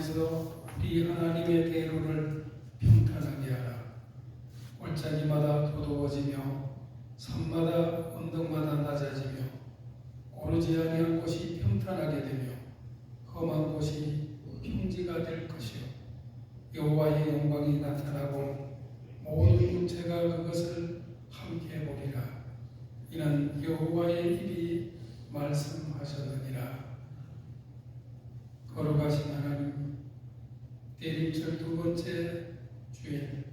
안에서 우리 하나님의 대로를 평탄하게 하라. 골짜기마다 도도해지며 산마다 언덕마다 낮아지며 오르지 아니한 곳이 평탄하게 되며 험한 곳이 평지가 될 것이요 여호와의 영광이 나타나고 모든 문체가 그것을 함께 보리라. 이는 여호와의 입이 말씀하셨느니라. 거룩하신 하나님, 대림절 두 번째 주일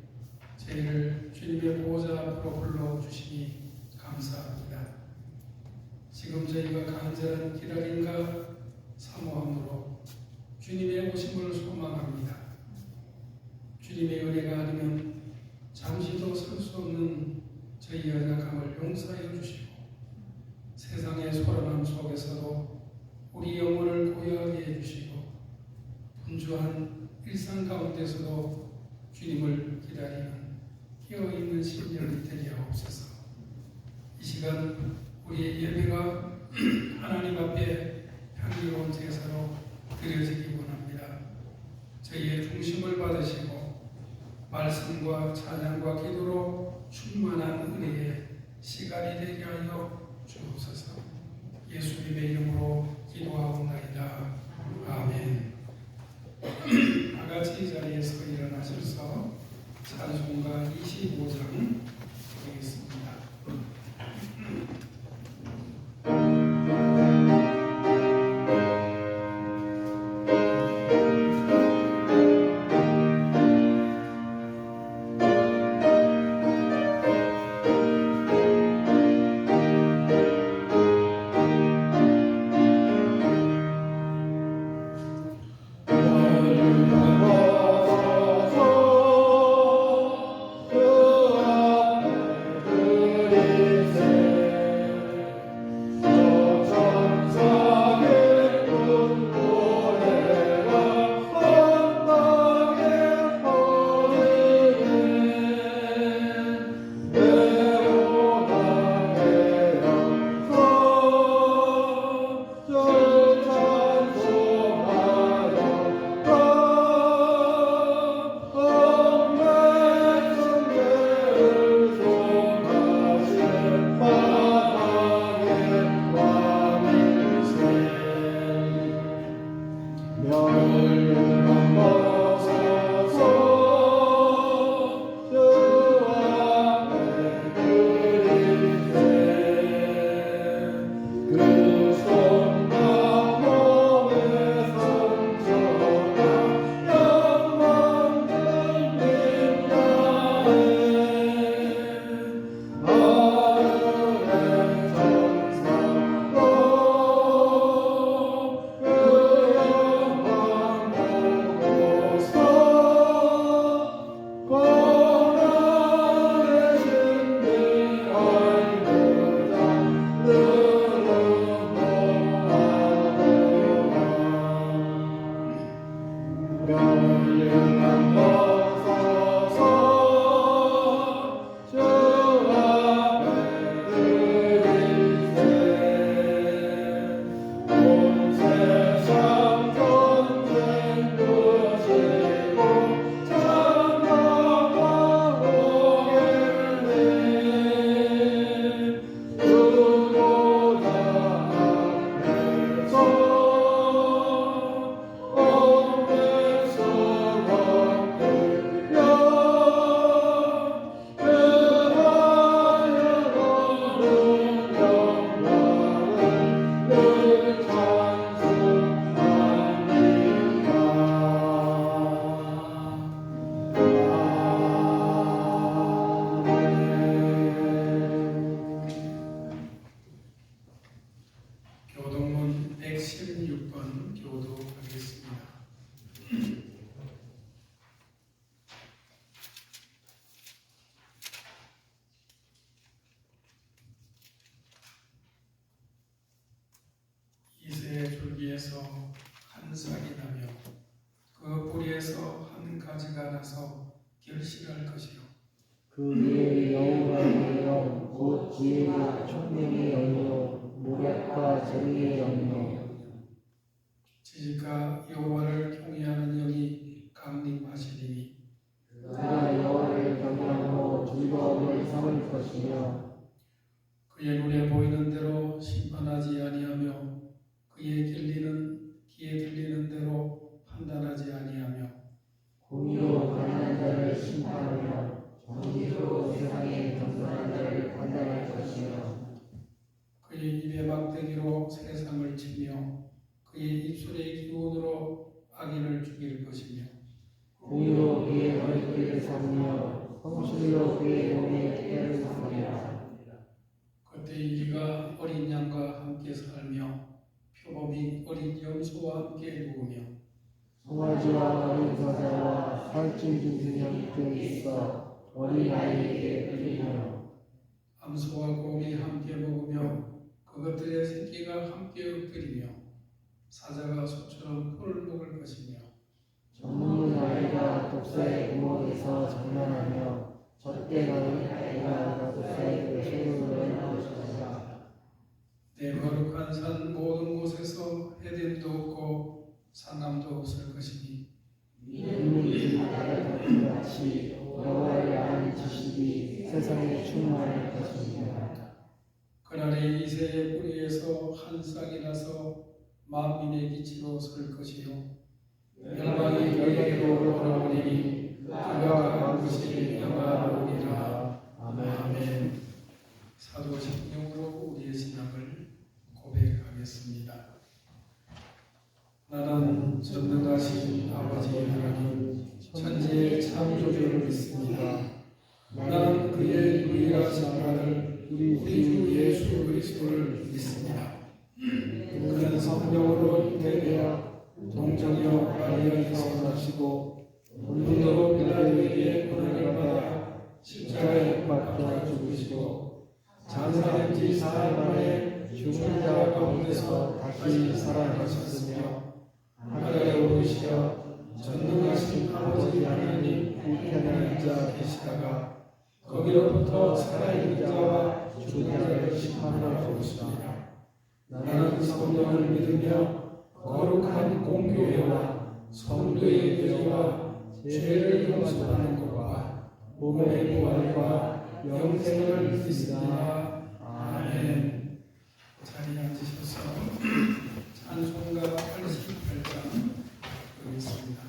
저희를 주님의 보호자 앞으로 불러주시니 감사합니다. 지금 저희가 간절한 기다림과 사모함으로 주님의 오심을 소망합니다. 주님의 은혜가 아니면 잠시도 설 수 없는 저희 연약함을 용서해 주시고 세상의 소란함 속에서도 우리 영혼을 고요하게 해주시고 분주한 일상 가운데서도 주님을 기다리는 깨어있는 심령이 되게 하옵소서. 이 시간 우리의 예배가 하나님 앞에 향기로운 제사로 드려지기 원합니다. 저희의 중심을 받으시고 말씀과 찬양과 기도로 충만한 은혜의 시간이 되게 하여 주옵소서. 예수님의 이름으로 기도하옵나이다. 아멘. 다같이 자리에서 일어나셔서 찬송가 25장 드리겠습니다. 교동문 116번 교도하겠습니다. 이새의 줄기에서 한 싹이 나며 그 뿌리에서 한 가지가 나서 결실할 것이요 그 위에 여호와의 영곧 지혜와 총명의 영이요 모략과 정의의 영이요 지식과 여호와를 경외하는 것이며 그의 눈에 보이는 대로 심판하지 아니하며 그의 귀에 들리는 대로 판단하지 아니하며 공의로 가난한 자를 심판하며 정의로 세상에 겸손한 자를 판단할 것이며 그의 입의 막대기로 세상을 치며 그의 입술의 기운으로 악인을 죽일 것이며 공의로 그의 머리띠를 삼으며 성실로 그의 몸에 때를 삼으며 그때 이가 어린 양과 함께 살며 표범이 어린 염소와 함께 누우며 송아지와 어린 사자와 살찐 짐승이 함께 있어 어린아이에게 끌리며 암소와 곰이 함께 먹으며 그것들의 새끼가 함께 엎드리며 사자가 소처럼 풀을 먹을 것이며 젖먹는 아이가 독사의 구멍에서 장난하며 젖대가는 아이가 독사의 쇠손으로 할 것이다. 내 거룩한 산 모든 곳에서 해됨도 없고 상함도 없을 것이니 인물이 바다같이 같이 여호와의 아는 지식이 세상에 충만할 것입니다. 그날에 이새의 뿌리에서 한 싹이 나서 만민의 기치로 설 것이요 열방이 그에게로 돌아오리니 그가 반드시 영화로우리라. 아멘. 사도신경으로 우리의 신앙을 고백하겠습니다. 나는 전능하신 아버지 하나님 천지의 창조주를 믿습니다. 나는 그의 유일하신 아들 우리 주 예수 그리스도를 믿습니다. 그는 성령으로 잉태되어 동정녀 마리아에서 나시고 본디오 빌라도에게 고난을 받아 십자가에 못 박혀 죽으시고 장사된 지 사흘 만에 죽은 자 가운데서 다시 살아나셨으며 하늘에 오르시어 전능하신 아버지 하나님 우편에 앉아 계시다가 거기로부터 살아있는 자와 죽은 자를 심판하러 오시리라. 나는 성령을 믿으며 거룩한 공교회와 성도의 교제와 죄를 용서하는 것과 몸의 부활과 영생을 믿습니다. 아멘. 자리에 앉으셔서 찬송가 88장 드리겠습니다.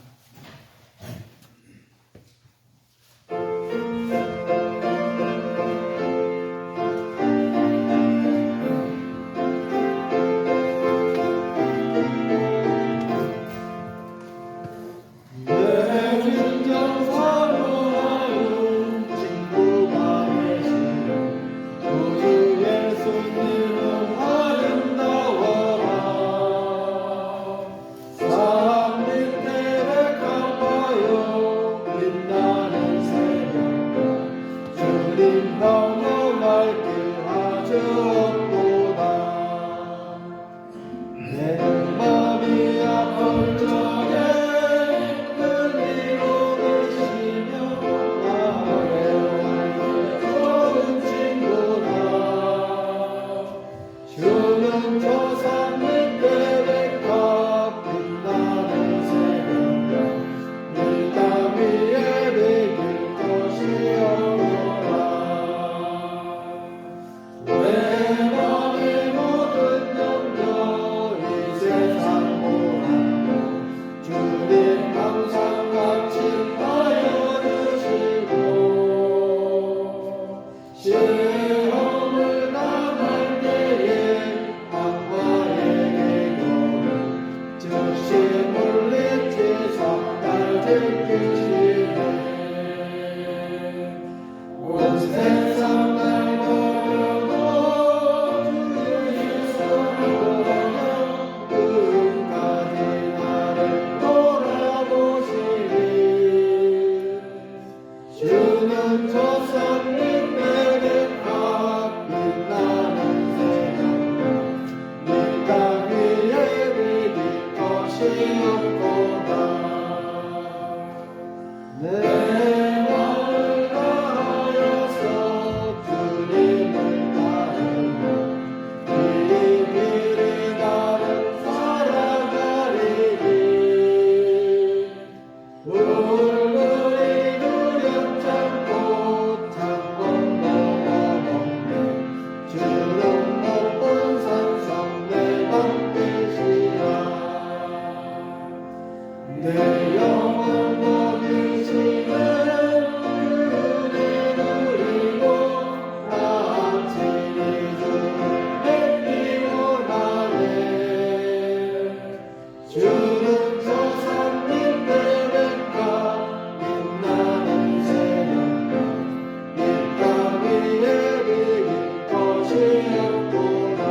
사 내 영혼 먹이시는 그를 누리고 아침이 주를 피곤하네. 주는 저 산밑 베레카 빛나는 새벽별 이 땅 위에 비길 것이 없구나.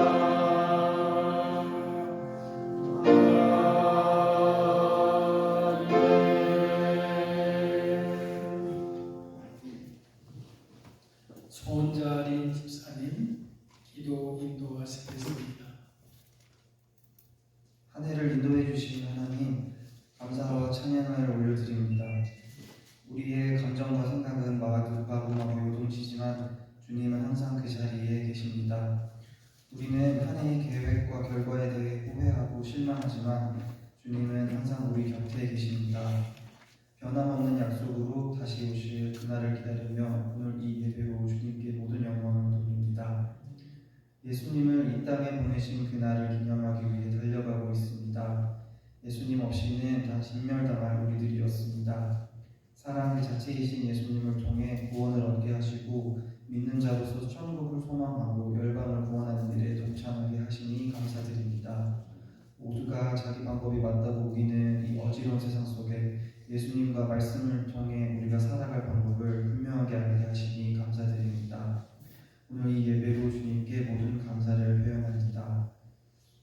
손자린 집사님 기도 인도하시겠습니다. 한 해를 인도해 주신 하나님, 감사와 찬양을 올려드립니다. 우리의 감정과 생각은 마구마구 요동치지만 주님은 항상 그 자리에 계십니다. 우리는 한 해의 계획과 결과에 대해 후회하고 실망하지만 주님은 항상 우리 곁에 계십니다. 변함없는 약속으로 다시 오실 그날을 기다리며 오늘 이 예배 후 주님께 모든 영광을 돌립니다. 예수님을 이 땅에 보내신 그날을 기념하기 위해 달려가고 있습니다. 예수님 없이는 다 진멸당할 우리들이었습니다. 사랑 그 자체이신 예수님을 통해 구원을 얻게 하시고 믿는 자로서 천국을 소망하고 열방을 구원하는 일에 동참하게 하시니 감사드립니다. 모두가 자기 방법이 맞다고 우기는 이 어지러운 세상 속에 예수님과 말씀을 통해 우리가 살아갈 방법을 분명하게 알게 하시니 감사드립니다. 오늘 이 예배로 주님께 모든 감사를 표현합니다.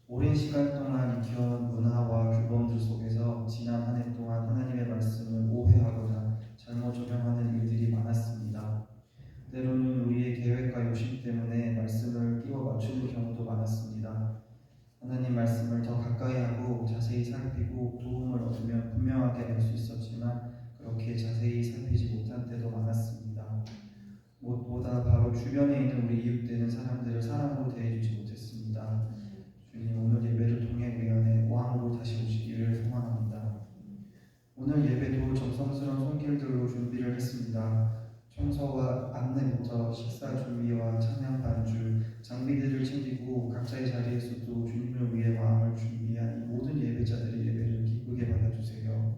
오랜 시간 동안 익혀온 문화와 규범들 속에서 지난 한 해 동안 하나님의 말씀을 오해하거나 잘못 적용하는 일들이 많았습니다. 때로는 우리의 계획과 욕심 때문에 말씀을 끼워 맞추는 경우도 많았습니다. 하나님 말씀을 더 가까이 하고 자세히 살피고 도움을 얻으면 분명하게 알 수 있었지만 그렇게 자세히 살피지 못한 때도 많았습니다. 무엇보다 바로 주변에 있는 우리 이웃되는 사람들을 사랑으로 대해주지 못했습니다. 주님, 오늘 예배를 통해 우리 안에 왕으로 다시 오시기를 소망합니다. 오늘 예배도 정성스러운 손길들로 준비를 했습니다. 청소와 안내부터 식사 준비와 찬양 반주, 장비들을 챙기고 각자의 자리에서도 주님을 위해 마음을 준비한 이 모든 예배자들의 예배를 기쁘게 받아주세요.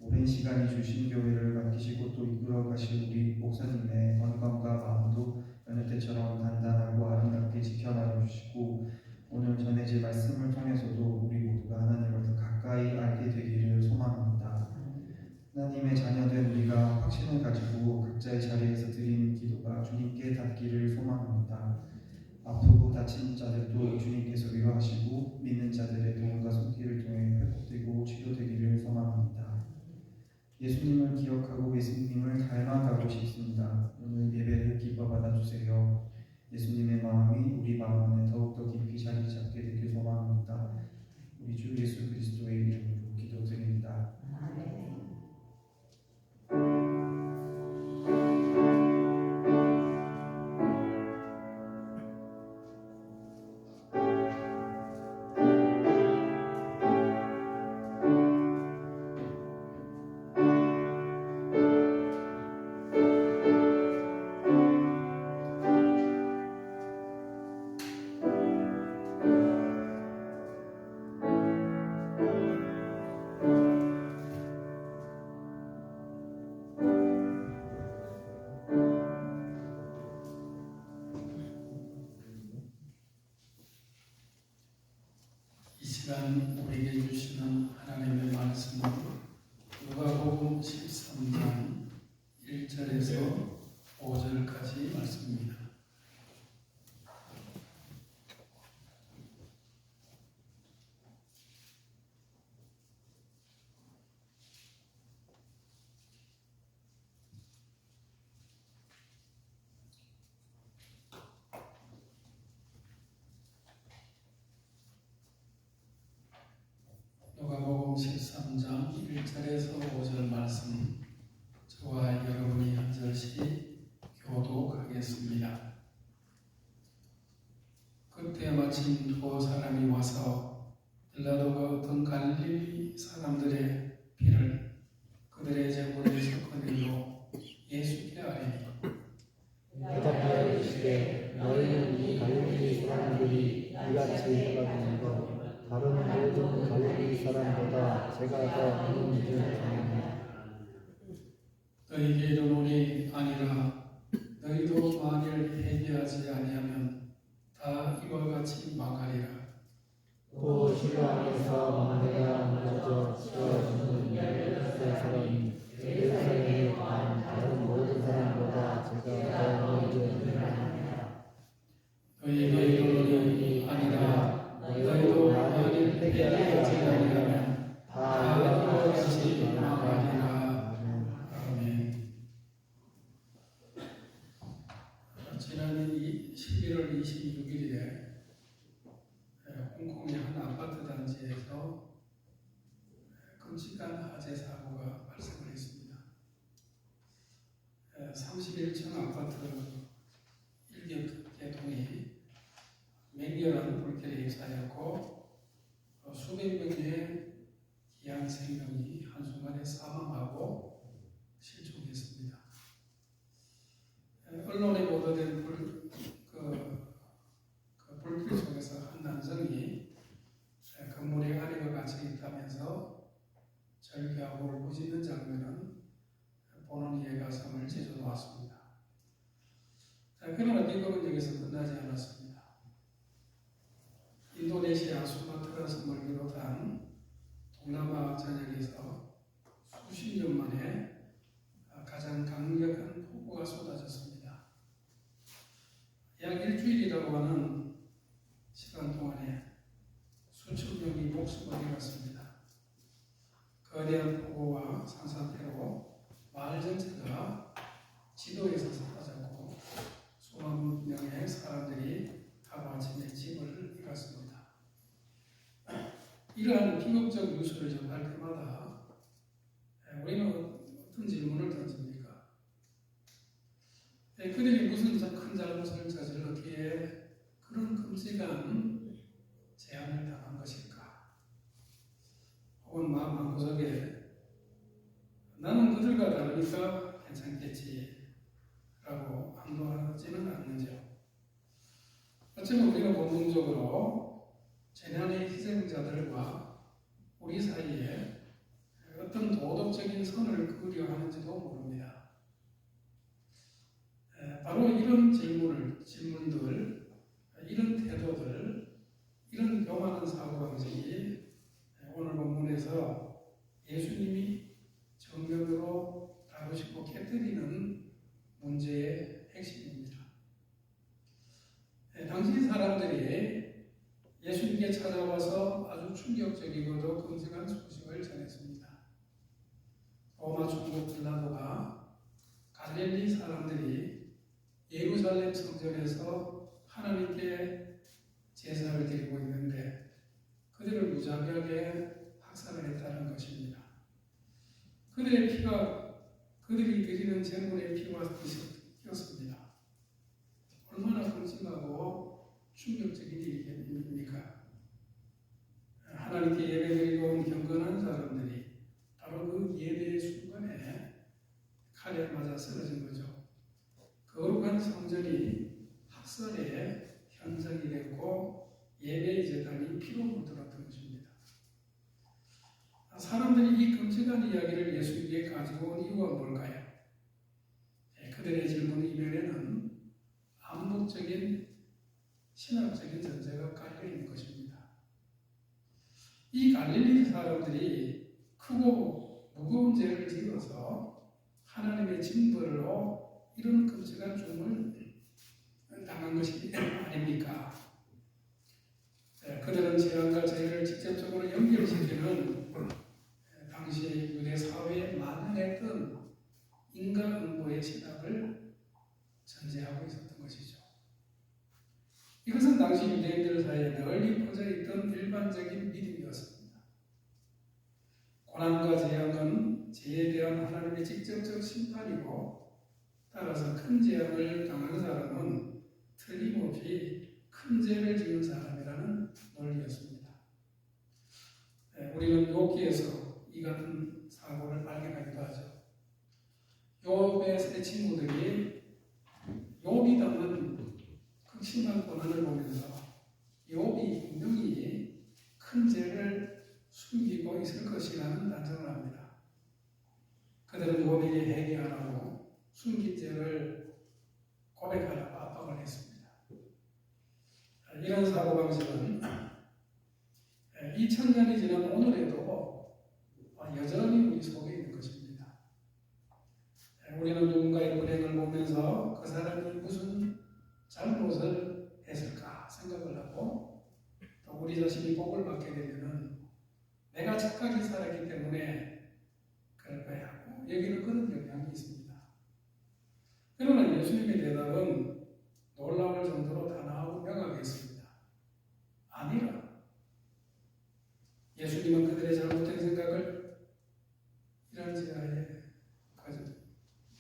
오랜 시간이 주신 교회를 맡기시고 또 이끌어 가실 우리 목사님의 건강과 마음도 여느 때처럼 단단하고 아름답게 지켜나가 주시고 오늘 전해질 말씀을 통해서도 우리 모두가 하나님을 더 가까이 알게 되기를 소망합니다. 하나님의 자녀된 우리가 확신을 가지고 각자의 자리에서 드리는 기도가 주님께 닿기를 소망합니다. 아프고 다친 자들도 주님께서 위로하시고 믿는 자들의 도움과 손길을 통해 회복되고 치료되기를 소망합니다. 예수님을 기억하고 예수님을 닮아가고 싶습니다. 오늘 예배를 기뻐 받아주세요. 예수님의 마음이 우리 마음 안에 더욱더 깊이 자리 잡게 되길 소망합니다. 우리 주 예수 그리스도의 이름으로 기도드립니다. 이 시간 우리에게 주시는 하나님의 말씀은 누가복음 13장 1절에서 5절까지 말씀입니다. 제가 더 믿는 줄 아나니 너희에게 이르노니 아니라 너희도 만일 회개하지 아니하면 다 이와 같이 망하리라. 또 주여 안에서 내가 먼저 지어주는 예루살렘 사람이 예루살렘에 관한 다른 모든 사람보다 제가 더 너희에게 미안하니라. 너희에게 이르노니 아니라 너희도 만일 회개하지 아니하면 다 이와 같이 망하리라. 아멘. 지난 11월 26일에 홍콩의 한 아파트 단지에서 끔찍한 화재 사고가 발생을 했습니다. 31층 아파트 1개동이 맹렬한 불길에 휩싸였고 수백 명의 귀한 생명이 한순간에 사망하고 실종했습니다. 언론에 보도된 불길 속에서 한 남성이 건물에 아내가 갇혀 있다면서 절규하고 울부짖는 장면은 보는 이의 가슴을 찢어 놓았습니다. 그러나 미국은 여기서 끝나지 않았습니다. 인도네시아 수마트라섬을 비롯한 동남아 전역에서 수십 년 만에 가장 강력한 폭우가 쏟아졌습니다. 약 일주일이라고 하는 시간 동안에 수천 명이 목숨을 잃었습니다. 거대한 폭우와 산사태로 마을 전체가 지도에서 사라졌고 수만 명의 사람들이 하루아침에 집을 잃었습니다. 이러한 비극적 뉴스를 접할 때마다 우리는 어떤 질문을 던집니까? 그들이 무슨 큰 잘못을 저질렀기에 그런 끔찍한 재앙을 당한 것일까? 혹은 마음 한구석에 나는 그들과 다르니까 괜찮겠지 라고 안도하지는 않는지요. 어쩌면 우리가 본능적으로 재난의 희생자들과 우리 사이에 어떤 도덕적인 선을 그으려 하는지도 모릅니다. 바로 이런 질문들, 이런 태도들, 이런 교만한 사고방식이 오늘 본문에서 예수님이 정면으로 다루시고 깨뜨리는 문제의 핵심입니다. 당시 사람들이 예수님께 찾아와서 아주 충격적이고도 끔찍한 소식을 전했습니다. 로마 총독 빌라도가 갈릴리 사람들이 예루살렘 성전에서 하나님께 제사를 드리고 있는데 그들을 무자비하게 학살을 했다는 것입니다. 그들의 피가 그들이 드리는 제물의 피와 튀었습니다. 얼마나 끔찍하고 충격적인 일입니까? 하나님께 예배드리고 온 경건한 사람들이 바로 그 예배의 순간에 칼에 맞아 쓰러진 거죠. 거룩한 성전이 학살의 현장이 됐고 예배의 제단이 피로 물들었던 것입니다. 사람들이 이 끔찍한 이야기를 예수님께 가지고 온 이유가 뭘까요? 그들의 질문 이면에는 암묵적인 신학적인 전제가 깔려 있는 것입니다. 이 갈릴리 사람들이 크고 무거운 죄를 지어서 하나님의 징벌로 이런 끔찍한 죽음을 당한 것이 아닙니까? 그들은 재앙과 죄를 직접적으로 연결시키는 당시 유대 사회에 만연했던 인과응보의 신학을 전제하고 있었던 것이죠. 이것은 당시 유대인들 사이에 널리 퍼져 있던 일반적인 믿음이었습니다. 고난과 재앙은 죄에 대한 하나님의 직접적 심판이고 따라서 큰 재앙을 당한 사람은 틀림없이 큰 죄를 지은 사람이라는 논리였습니다. 우리는 욥기에서 이 같은 사고를 발견하기도 하죠. 욥의 세 친구들이 욥이 당한 극심한 고난을 보면서 욥이 분명히 큰 죄를 숨기고 있을 것이라는 너희들이 회개하라고 숨긴 죄를 고백하라고 압박을 했습니다. 이런 사고방식은 2000년이 지난 오늘에도 여전히 우리 속에 있는 것입니다. 우리는 누군가의 불행을 보면서 그 사람이 무슨 잘못을 했을까 생각을 하고, 또 우리 자신이 복을 받게 되면은 내가 착하게 살았기 때문에 그럴 거야 하고 여기는 그런 영향이 있습니다. 그러나 예수님의 대답은 놀라울 정도로 단호하고 명하게 있습니다. 아니라. 예수님은 그들의 잘못된 생각을 이런 지하에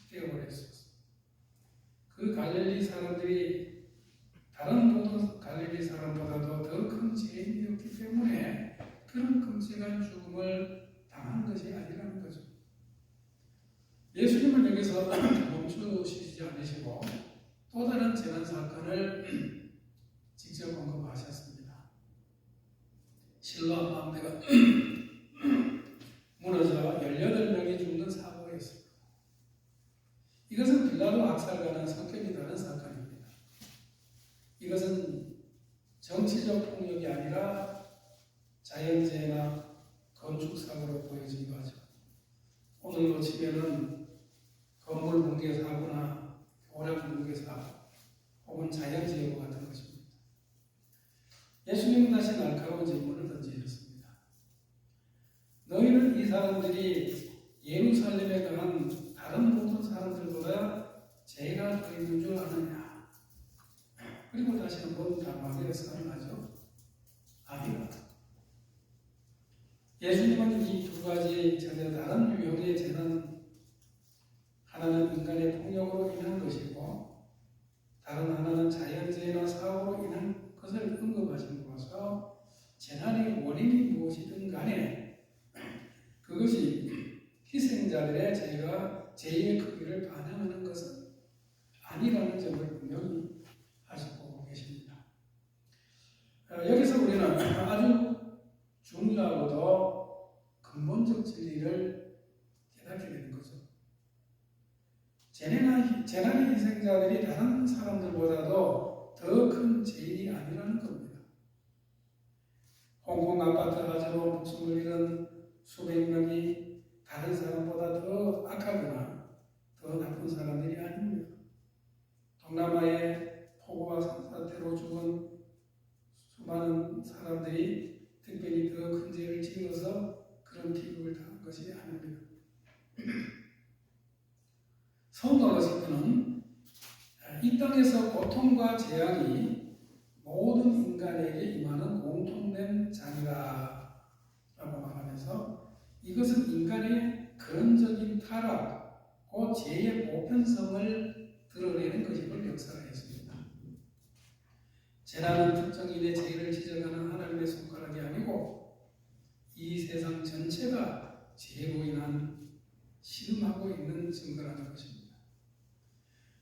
띄워버렸었습니다. 그 갈릴리 사람들이 다른 모든 갈릴리 사람보다도 더 큰 죄인이었기 때문에 그런 끔찍한 죽음을 당한 것이 아니라는 거죠. 예수님은 여기서 멈추시지 않으시고 또 다른 재난 사건을 직접 언급하셨습니다. 실로암 망대가 무너져 18명이 죽는 사고였습니다. 이것은 빌라도 학살과는 성격이 다른 사건입니다. 이것은 정치적 폭력이 아니라 자연재해나 건축사고로 보여지기도 하죠. 오늘로 치면은 건물 붕괴 사고나 교량 붕괴 사고 혹은 자연재해와 같은 것입니다. 예수님은 다시 날카로운 질문을 던지셨습니다. 너희는 이 사람들이 예루살렘에 관한 다른 모든 사람들보다 죄가 더 있는 줄 아느냐? 그리고 다시 한번 단호하게 선언하죠. 아니라. 예수님은 이 두 가지 전혀 다른 유형의 재난, 하나는 인간의 폭력으로 인한 것이고 다른 하나는 자연재해나 사고로 인한 것을 언급하심으로써 재난의 원인이 무엇이든 간에 그것이 희생자들의 죄가 죄의 크기를 반영하는 것은 아니라는 점을 분명히 하시고 계십니다. 여기서 우리는 아주 중요하고도 근본적 진리를 깨닫게 되는 거죠. 재난의 희생자들이 다른 사람들보다도 더 큰 죄인이 아니라는 겁니다. 홍콩 아파트 화재로 목숨을 잃은 수백 명이 다른 사람보다 더 악하거나 더 나쁜 사람들이 아닙니다. 동남아의 폭우와 산사태로 죽은 수많은 사람들이 특별히 더 큰 죄를 지어서 그런 비극을 당한 것이 아닙니다. 성도로서는 이 땅에서 고통과 재앙이 모든 인간에게 임하는 공통된 장이다 라고 말하면서 이것은 인간의 근원적인 타락, 그 죄의 보편성을 드러내는 것임을 역사하였습니다. 재난은 특정인의 죄를 지적하는 하나님의 손가락이 아니고 이 세상 전체가 죄로 인한 신음하고 있는 증거라는 것입니다.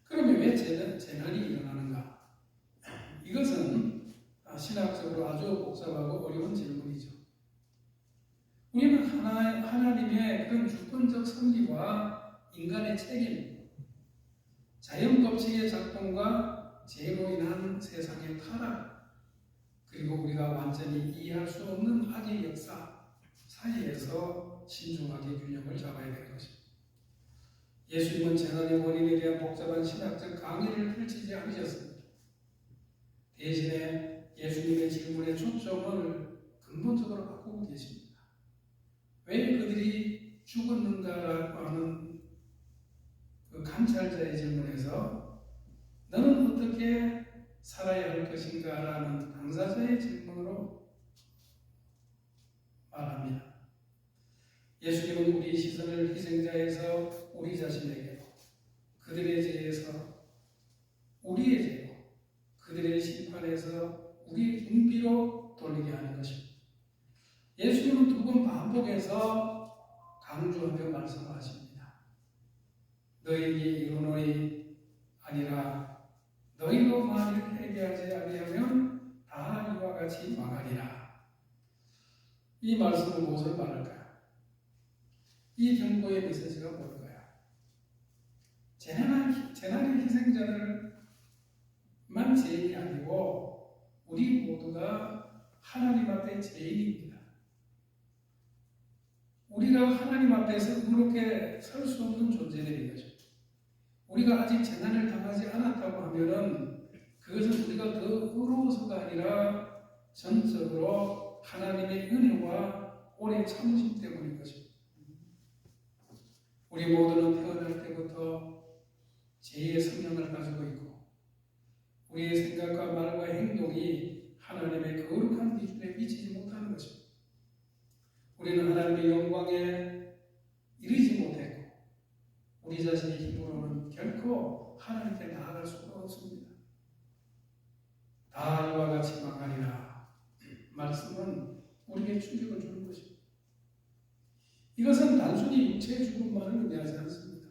그러면 왜 재난이 일어나는가? 이것은 신학적으로 아주 복잡하고 어려운 질문이죠. 우리는 하나님의 그런 주권적 섭리와 인간의 책임, 자연 법칙의 작동과 죄로 인한 세상의 타락, 그리고 우리가 완전히 이해할 수 없는 악의 역사 사이에서 신중하게 균형을 잡아야 되는 것입니다. 예수님은 재난의 원인에 대한 복잡한 신학적 강의를 펼치지 않으셨습니다. 대신에 예수님의 질문의 초점을 근본적으로 바꾸고 계십니다. 왜 그들이 죽었는가라고 하는 그 감찰자의 질문에서 너는 어떻게 살아야 할 것인가 라는 당사자의 질문으로 말합니다. 예수님은 우리 시선을 희생자에서 우리 자신에게로, 그들의 죄에서 우리의 죄로, 그들의 심판에서 우리의 궁비로 돌리게 하는 것입니다. 예수님은 두 번 반복해서 강조하며 말씀하십니다. 너희에게 이르노니 아니라 너희도 만일 회개하지 아니하면 다 이와 같이 망하리라. 이 말씀은 무엇을 말할까요? 이 경고의 메시지가 뭘까요? 희생자들만 죄인이 아니고 우리 모두가 하나님 앞에 죄인입니다. 우리가 하나님 앞에서 의롭게 설 수 없는 존재들인 거죠. 우리가 아직 재난을 당하지 않았다고 하면은 그것은 우리가 더 의로워서가 아니라 전적으로 하나님의 은혜와 오래 참으심 때문인 것입니다. 우리 모두는 태어날 때부터 죄의 성향을 가지고 있고 우리의 생각과 말과 행동이 하나님의 거룩한 기준에 미치지 못하는 것입니다. 우리는 하나님의 영광에 이르지 못했고 우리 자신의 힘으로는 결코 하나님께 나아갈 수가 없습니다. 다 이와 같이 망하리라 말씀은 우리에게 충격을 주는 것입니다. 이것은 단순히 육체의 죽음만을 의미하지 않습니다.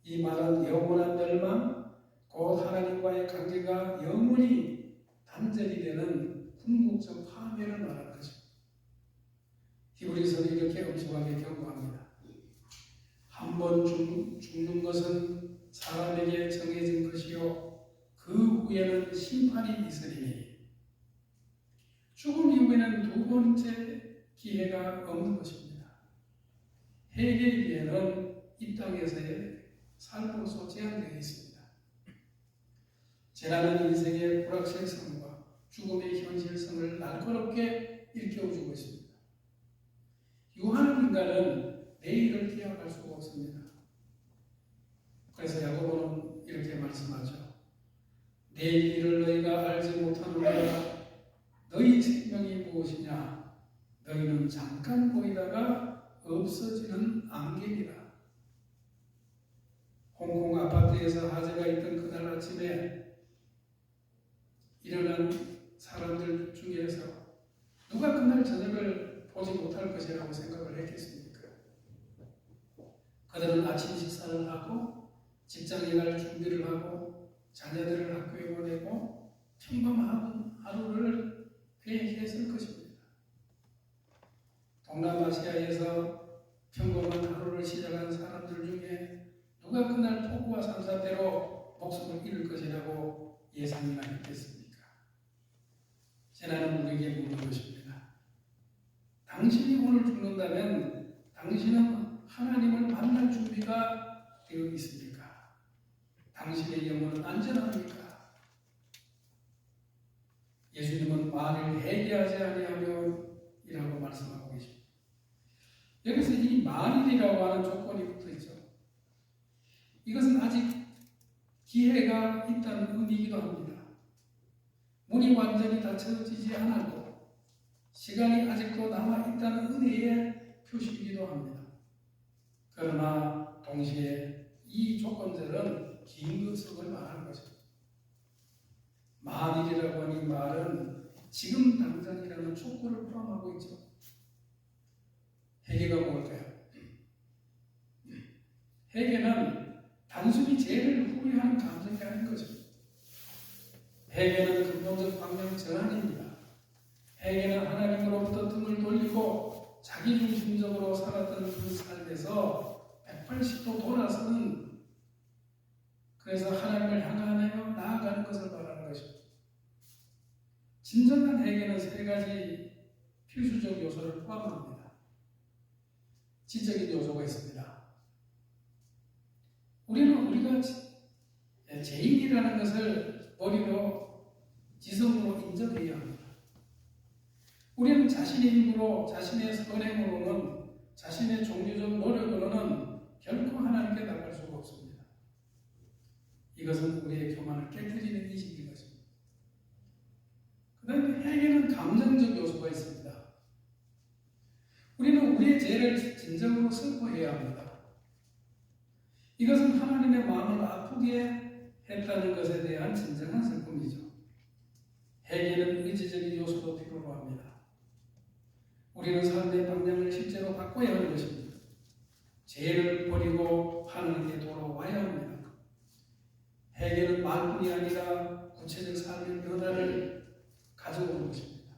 이 말은 영원한 멸망, 곧 하나님과의 관계가 영원히 단절이 되는 궁극적 파멸을 말하는 것입니다. 히브리서는 이렇게 엄중하게 경고합니다. 한 번 죽는 것은 사람에게 정해진 것이요 그 후에는 심판이 있으리니 죽음 이후에는 두 번째 기회가 없는 것입니다. 회개의 기회는 이 땅에서의 삶으로서 제한되어 있습니다. 재난은 인생의 불확실성과 죽음의 현실성을 날카롭게 일깨워주고 있습니다. 유한한 인간은 내일을 기약할 수가 없습니다. 그래서 야고보는 이렇게 말씀하죠. 내일 일을 너희가 알지 못하느냐 너희 생명이 무엇이냐 너희는 잠깐 보이다가 없어지는 안개이라. 홍콩 아파트에서 화재가 있던 그날 아침에 일어난 사람들 중에서 누가 그날 저녁을 보지 못할 것이라고 생각을 했겠습니까? 그들은 아침 식사를 하고 직장에 갈 준비를 하고 자녀들을 학교에 보내고 평범한 하루를 계획했을 것입니다. 동남아시아에서 평범한 하루를 시작한 사람들 중에 누가 그날 폭우와 산사대로 목숨을 잃을 것이라고 예상이나 했겠습니까? 재난은 우리에게 묻는 것입니다. 당신이 오늘 죽는다면 당신은 하나님을 만날 준비가 되어 있습니까? 당신의 영혼은 안전합니까? 예수님은 만일 회개하지 아니하면 이라고 말씀하고 계십니다. 여기서 이 만일이라고 하는 조건이 붙어 있죠. 이것은 아직 기회가 있다는 의미이기도 합니다. 문이 완전히 닫혀지지 않았고 시간이 아직도 남아있다는 은혜의 표시이기도 합니다. 그러나 동시에 이 조건들은 긴급성을 말하는 것입니다. 만일이라고 하는 말은 지금 당장이라는 촉구를 포함하고 있죠. 회개가 뭘까요? 회개는 단순히 죄를 후회하는 감정이 아닌 것입니다. 회개는 근본적 방향 전환입니다. 회개는 하나님으로부터 등을 돌리고 자기중심적으로 살았던 그 삶에서 180도 돌아서는, 그래서 하나님을 향하여 나아가는 것을 말하는 것입니다. 진정한 회개는 세 가지 필수적 요소를 포함합니다. 지적인 요소가 있습니다. 우리가 죄인이라는 것을 머리로 지성으로 인정해야 합니다. 우리는 자신의 힘으로, 자신의 선행으로는, 자신의 종교적 노력으로는 결코 하나님께 나갈 수가 없습니다. 이것은 우리의 교만을 깨뜨리는 인식인 것입니다. 그 다음에 회개는 감정적 요소가 있습니다. 우리는 우리의 죄를 진정으로 슬퍼해야 합니다. 이것은 하나님의 마음을 아프게 했다는 것에 대한 진정한 슬픔이죠. 회개는 의지적인 요소도 필요로 합니다. 우리는 삶의 방향을 실제로 바꿔야 하는 것입니다. 죄를 버리고 하나님께 돌아와야 합니다. 회개는 말뿐이 아니라 구체적 삶의 변화를 가져오는 것입니다.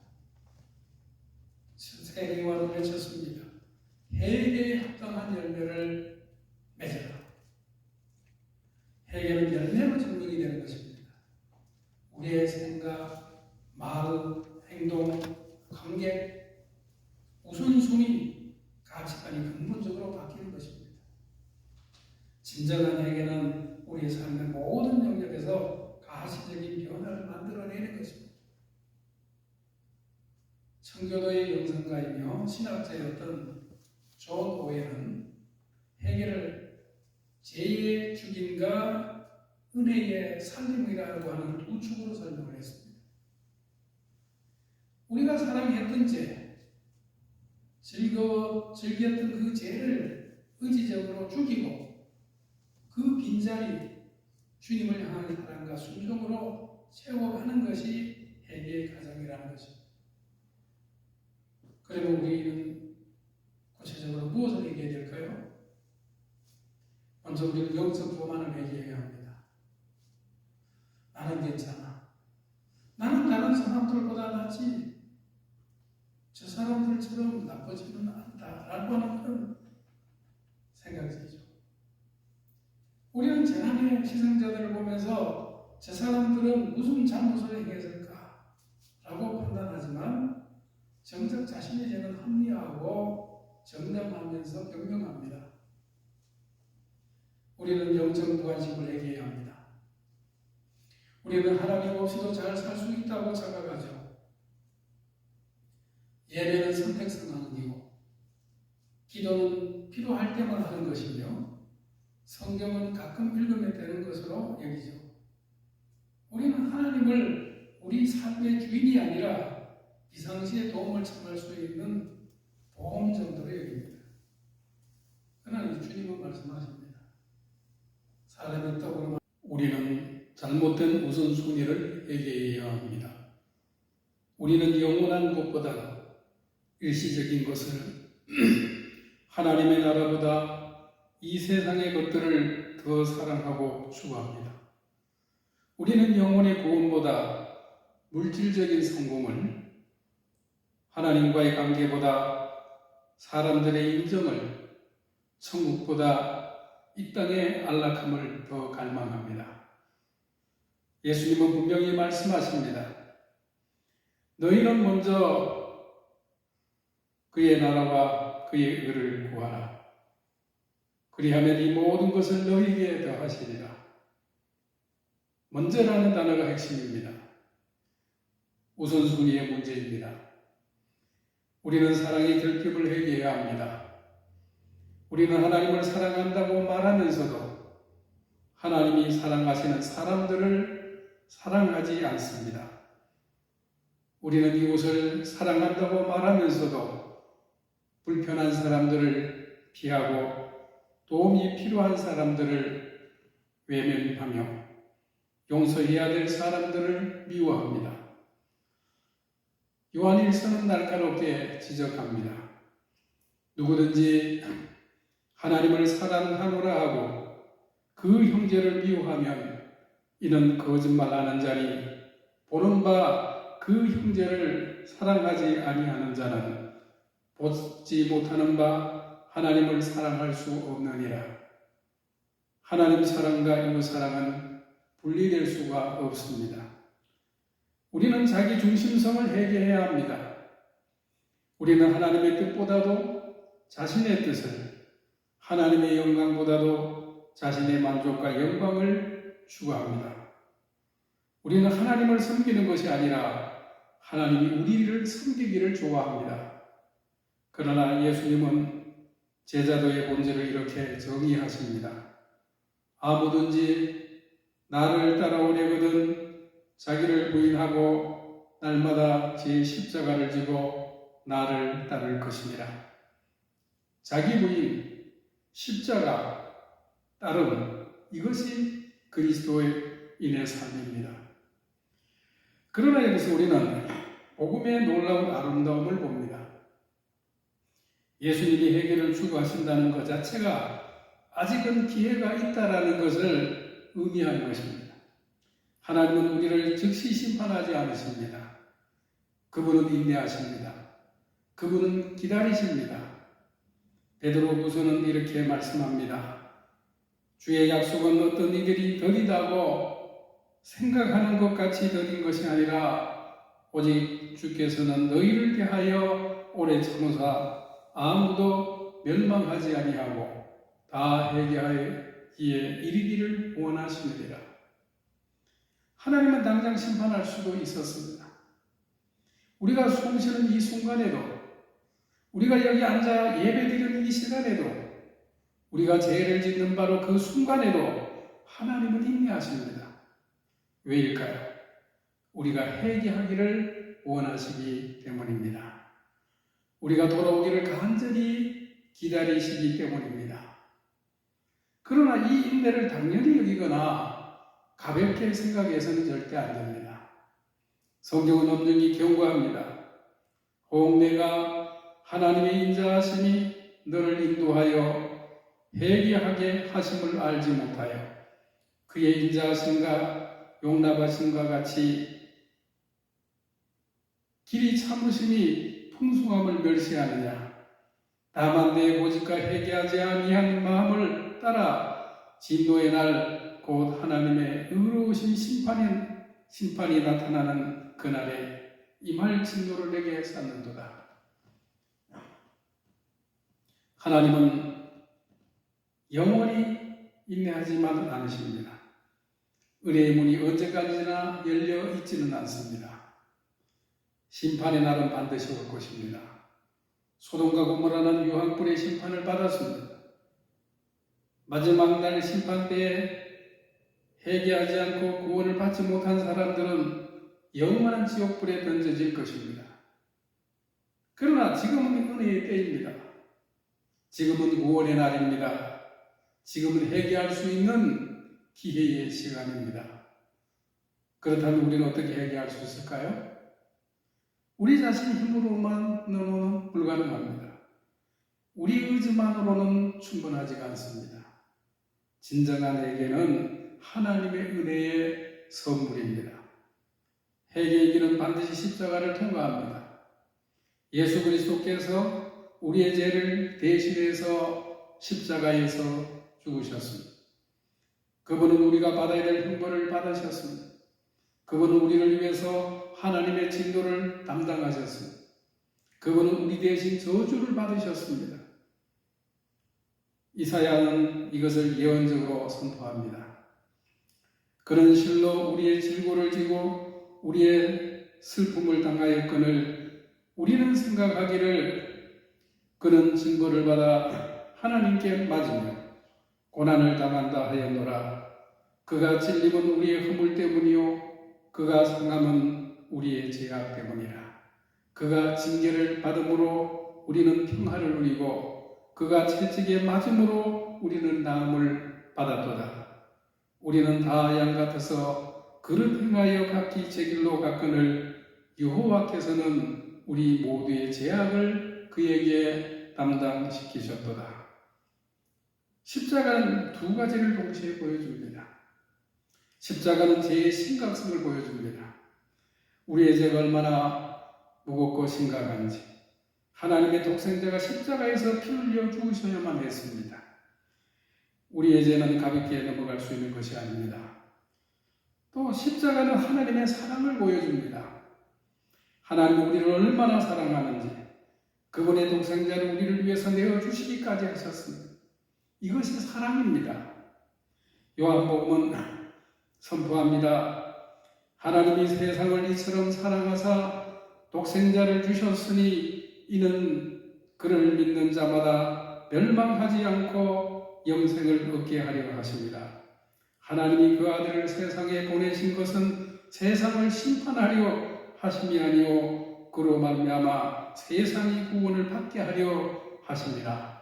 세리와는 외쳤습니다. 회개에 합당한 열매를 맺어라. 회개는 열매 우리의 생각, 말, 행동, 관계, 우선순위, 가치관이 근본적으로 바뀌는 것입니다. 진정한 회개는 우리의 삶의 모든 영역에서 가시적인 변화를 만들어내는 것입니다. 청교도의 영성가이며 신학자였던 존 오웰은 회개를 죄의 죽임과 은혜의 살림이라고 하는 두 축으로 설명을 했습니다. 우리가 사랑했던 죄, 즐겼던 그 죄를 의지적으로 죽이고 그 빈자리 주님을 향한 사랑과 순종으로 채워가는 것이 회개의 과정이라는 것입니다. 그러면 우리는 구체적으로 무엇을 회개해야 될까요? 먼저 우리는 영적 교만을 회개해야 합니다. 나는 괜찮아. 나는 다른 사람들보다 낫지. 저 사람들처럼 나쁘지는 않다라고 하는 그런 생각이죠. 우리는 재난의 희생자들을 보면서 저 사람들은 무슨 잘못을 행했을까라고 판단하지만 정작 자신의 죄는 합리화하고 정당하면서 변명합니다. 우리는 영적 무관심을 회개해야 합니다. 우리는 하나님 없이도 잘 살 수 있다고 생각하죠. 예배는 선택성 하는이고 기도는 필요할 때만 하는 것이며 성경은 가끔 읽으면 되는 것으로 여기죠. 우리는 하나님을 우리 삶의 주인이 아니라 비상시에 도움을 청할 수 있는 보험 정도로 여깁니다. 그러나 주님은 말씀하십니다. 사람의 떡으로 우리는 잘못된 우선순위를 회개해야 합니다. 우리는 영원한 것보다 일시적인 것을 하나님의 나라보다 이 세상의 것들을 더 사랑하고 추구합니다. 우리는 영혼의 구원보다 물질적인 성공을, 하나님과의 관계보다 사람들의 인정을, 천국보다 이 땅의 안락함을 더 갈망합니다. 예수님은 분명히 말씀하십니다. 너희는 먼저 그의 나라와 그의 의를 구하라. 그리하면 이 모든 것을 너희에게 더하시리라. 먼저라는 단어가 핵심입니다. 우선순위의 문제입니다. 우리는 사랑의 결핍을 회개해야 합니다. 우리는 하나님을 사랑한다고 말하면서도 하나님이 사랑하시는 사람들을 사랑하지 않습니다. 우리는 이웃을 사랑한다고 말하면서도 불편한 사람들을 피하고 도움이 필요한 사람들을 외면하며 용서해야 될 사람들을 미워합니다. 요한일서는 날카롭게 지적합니다. 누구든지 하나님을 사랑하노라 하고 그 형제를 미워하면 이는 거짓말하는 자니 보는 바 그 형제를 사랑하지 아니하는 자는 보지 못하는 바 하나님을 사랑할 수 없느니라. 하나님 사랑과 이웃 사랑은 분리될 수가 없습니다. 우리는 자기 중심성을 회개해야 합니다. 우리는 하나님의 뜻보다도 자신의 뜻을, 하나님의 영광보다도 자신의 만족과 영광을 추구합니다. 우리는 하나님을 섬기는 것이 아니라 하나님이 우리를 섬기기를 좋아합니다. 그러나 예수님은 제자도의 본질을 이렇게 정의하십니다. 아무든지 나를 따라오려거든 자기를 부인하고 날마다 제 십자가를 지고 나를 따를 것이니라. 자기 부인, 십자가, 따름, 이것이 그리스도인의 삶입니다. 그러나 여기서 우리는 복음의 놀라운 아름다움을 봅니다. 예수님이 회개를 추구하신다는 것 자체가 아직은 기회가 있다라는 것을 의미하는 것입니다. 하나님은 우리를 즉시 심판하지 않으십니다. 그분은 인내하십니다. 그분은 기다리십니다. 베드로후서는 이렇게 말씀합니다. 주의 약속은 어떤 이들이 더디다고 생각하는 것 같이 더딘 것이 아니라 오직 주께서는 너희를 대하여 오래 참으사 아무도 멸망하지 아니하고 다 회개하기에 이르기를 원하시느니라. 하나님은 당장 심판할 수도 있었습니다. 우리가 숨쉬는 이 순간에도, 우리가 여기 앉아 예배드리는 이 시간에도, 우리가 죄를 짓는 바로 그 순간에도 하나님은 인내하십니다. 왜일까요? 우리가 회개하기를 원하시기 때문입니다. 우리가 돌아오기를 간절히 기다리시기 때문입니다. 그러나 이 인내를 당연히 여기거나 가볍게 생각해서는 절대 안 됩니다. 성경은 엄중히 경고합니다. 혹 내가 하나님의 인자하심이 너를 인도하여 회개하게 하심을 알지 못하여 그의 인자하심과 용납하심과 같이 길이 참으심이 풍성함을 멸시하느냐. 다만 내 고집과 회개하지 아니한 마음을 따라 진노의 날 곧 하나님의 의로우신 심판이 나타나는 그날에 임할 진노를 내게 쌓는도다. 하나님은 영원히 인내하지만 않으십니다. 은혜의 문이 언제까지나 열려 있지는 않습니다. 심판의 날은 반드시 올 것입니다. 소돔과 고모라는 유황불의 심판을 받았습니다. 마지막 날 심판 때에 회개하지 않고 구원을 받지 못한 사람들은 영원한 지옥불에 던져질 것입니다. 그러나 지금은 은혜의 때입니다. 지금은 구원의 날입니다. 지금은 회개할 수 있는 기회의 시간입니다. 그렇다면 우리는 어떻게 회개할 수 있을까요? 우리 자신 힘으로만으로는 불가능합니다. 우리 의지만으로는 충분하지가 않습니다. 진정한 회개는 하나님의 은혜의 선물입니다. 회개의 길은 반드시 십자가를 통과합니다. 예수 그리스도께서 우리의 죄를 대신해서 십자가에서 죽으셨습니다. 그분은 우리가 받아야 될 형벌을 받으셨습니다. 그분은 우리를 위해서 하나님의 진노를 담당하셨습니다. 그분은 우리 대신 저주를 받으셨습니다. 이사야는 이것을 예언적으로 선포합니다. 그는 실로 우리의 질고를 지고 우리의 슬픔을 당하였거늘 우리는 생각하기를 그는 징벌을 받아 하나님께 맞으며 고난을 당한다 하였노라. 그가 찔림은 우리의 허물 때문이요 그가 상함은 우리의 죄악 때문이라. 그가 징계를 받음으로 우리는 평화를 누리고 그가 채찍에 맞음으로 우리는 나음을 받았도다. 우리는 다 양 같아서 그릇 행하여 각기 제 길로 갔거늘 여호와께서는 우리 모두의 죄악을 그에게 담당시키셨도다. 십자가는 두 가지를 동시에 보여줍니다. 십자가는 죄의 심각성을 보여줍니다. 우리의 죄가 얼마나 무겁고 심각한지 하나님의 독생자가 십자가에서 피 흘려 죽으셔야만 했습니다. 우리의 죄는 가볍게 넘어갈 수 있는 것이 아닙니다. 또 십자가는 하나님의 사랑을 보여줍니다. 하나님은 우리를 얼마나 사랑하는지 그분의 동생자를 우리를 위해서 내어주시기까지 하셨습니다. 이것이 사랑입니다. 요한복음은 선포합니다. 하나님이 세상을 이처럼 사랑하사 독생자를 주셨으니 이는 그를 믿는 자마다 멸망하지 않고 영생을 얻게 하려 하십니다. 하나님이 그 아들을 세상에 보내신 것은 세상을 심판하려 하심이 아니요 그로 말미암아 세상이 구원을 받게 하려 하심이라.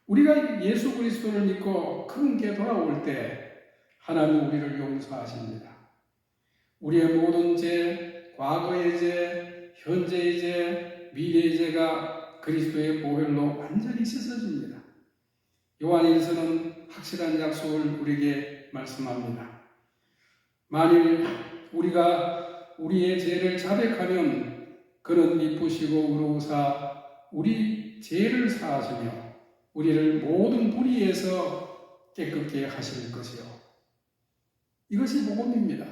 우리가 예수 그리스도를 믿고 그분께 돌아올 때 하나님은 우리를 용서하십니다. 우리의 모든 죄, 과거의 죄, 현재의 죄, 미래의 죄가 그리스도의 보혈로 완전히 씻어집니다. 요한일서는 확실한 약속을 우리에게 말씀합니다. 만일 우리가 우리의 죄를 자백하면 그는 미쁘시고 의로우사 우리 죄를 사하시며 우리를 모든 불의에서 깨끗게 하실 것이요 이것이 복음입니다.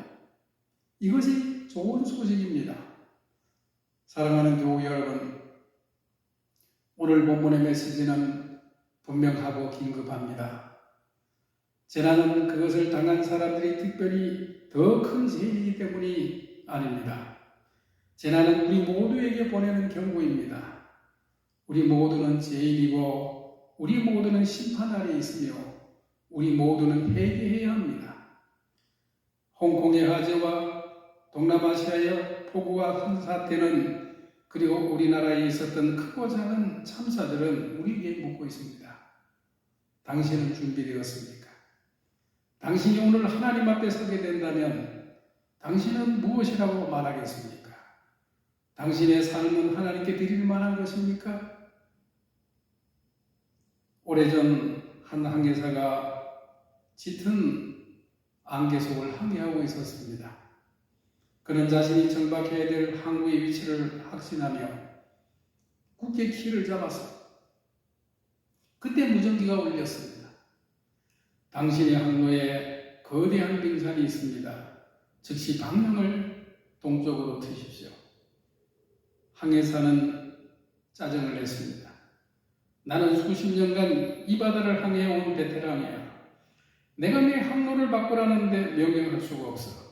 이것이 좋은 소식입니다. 사랑하는 교우 여러분, 오늘 본문의 메시지는 분명하고 긴급합니다. 재난은 그것을 당한 사람들이 특별히 더 큰 죄이기 때문이 아닙니다. 재난은 우리 모두에게 보내는 경고입니다. 우리 모두는 죄인이고 우리 모두는 심판 아래 있으며 우리 모두는 회개해야 합니다. 홍콩의 화재와 동남아시아의 폭우와 황사태는 그리고 우리나라에 있었던 크고 작은 참사들은 우리에게 묻고 있습니다. 당신은 준비되었습니까? 당신이 오늘 하나님 앞에 서게 된다면 당신은 무엇이라고 말하겠습니까? 당신의 삶은 하나님께 드릴 만한 것입니까? 오래전 한 항해사가 짙은 안개 속을 항해하고 있었습니다. 그는 자신이 정박해야 될 항구의 위치를 확신하며 굳게 키를 잡았어요. 그때 무전기가 울렸습니다. 당신의 항로에 거대한 빙산이 있습니다. 즉시 방향을 동쪽으로 트십시오. 항해사는 짜증을 냈습니다. 나는 수십 년간 이 바다를 항해해온 베테랑이야. 내가 내 항로를 바꾸라는데 명령할 수가 없어.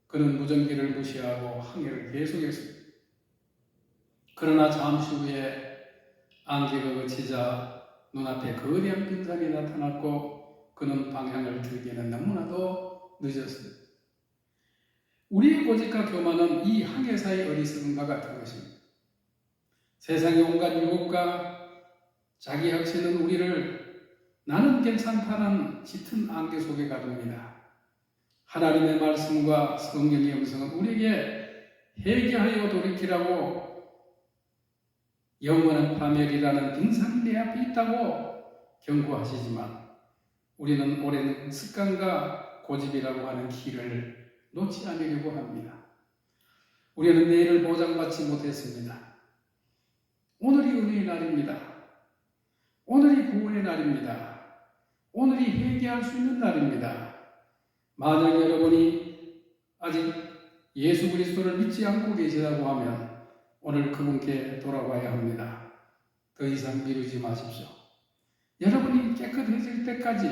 그는 무전기를 무시하고 항해를 계속했습니다. 그러나 잠시 후에 안개가 그치자 눈앞에 거대한 빙산이 나타났고 그는 방향을 틀기에는 너무나도 늦었습니다. 우리의 고집과 교만은 이 항해사의 어리석음과 같은 것입니다. 세상의 온갖 유혹과 자기 확신은 우리를 나는 괜찮다는 짙은 안개 속에 가둡니다. 하나님의 말씀과 성경의 음성은 우리에게 회개하여 돌이키라고 영원한 파멸이라는 빙산이 내 앞에 있다고 경고하시지만 우리는 오랜 습관과 고집이라고 하는 길을 놓지 않으려고 합니다. 우리는 내일을 보장받지 못했습니다. 오늘이 은혜의 날입니다. 오늘이 구원의 날입니다. 오늘이 회개할 수 있는 날입니다. 만약 여러분이 아직 예수 그리스도를 믿지 않고 계시다고 하면 오늘 그분께 돌아가야 합니다. 더 이상 미루지 마십시오. 여러분이 깨끗해질 때까지,